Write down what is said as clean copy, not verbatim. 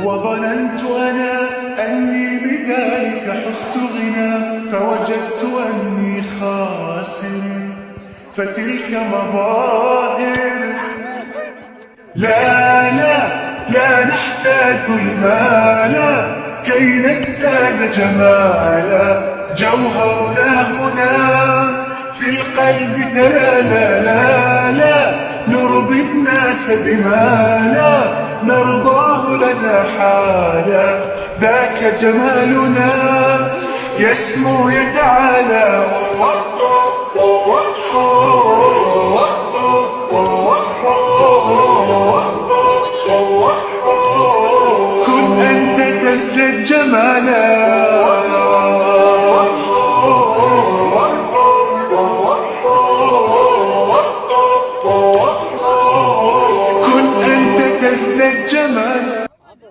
وظننت أنا أني بذلك حزت غنى، فوجدت أني خاسر، فتلك مظاهر. لا لا لا نحتاج المال كي نزداد جمالا، جوهرنا هنا في القلب. لا لا لا لا نرضي الناس بما لا نرضاه لنا حالا، ذاك جمالنا يسمو يتعالى. كن أنت تزداد جمالا.